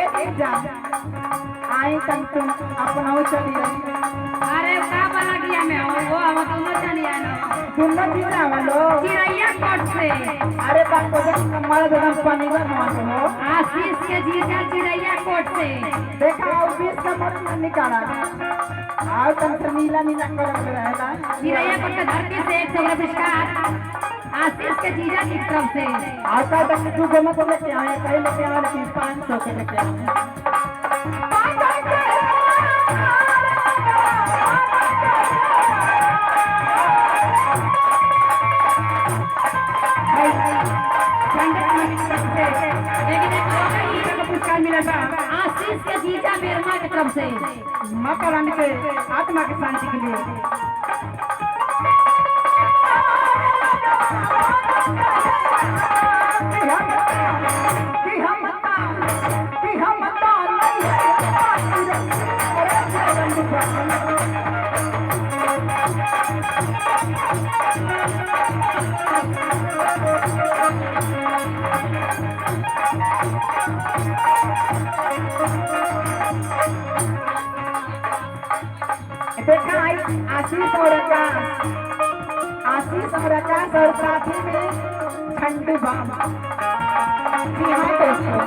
ए जा आई तक तुम अपना चली अरे का वाला किया मैं वो हम तो मजा नहीं आना सुनना जीरा वालो चिड़ैया कोट से अरे बाप को हमारा दम पानी का नाम हो आशीष के जीजा चिड़ैया कोट से देखा आओ 20 का मत निकाला आओ तन से नीला नीला कलर में रहेगा चिड़ैया कोट के धरती से 100 पुरस्कार आशीष के जीजा की तरफ से आता तक तू गम को लेके आए कहीं लेके आए लेकिन 500 के लेके आए आशीष के जीजा मेरमा की तरफ से माता रानी के आत्मा की शांति के लिए देखा आई आशीष और आकाश और साथी में ठंडू बाबा जी हाँ दोस्तों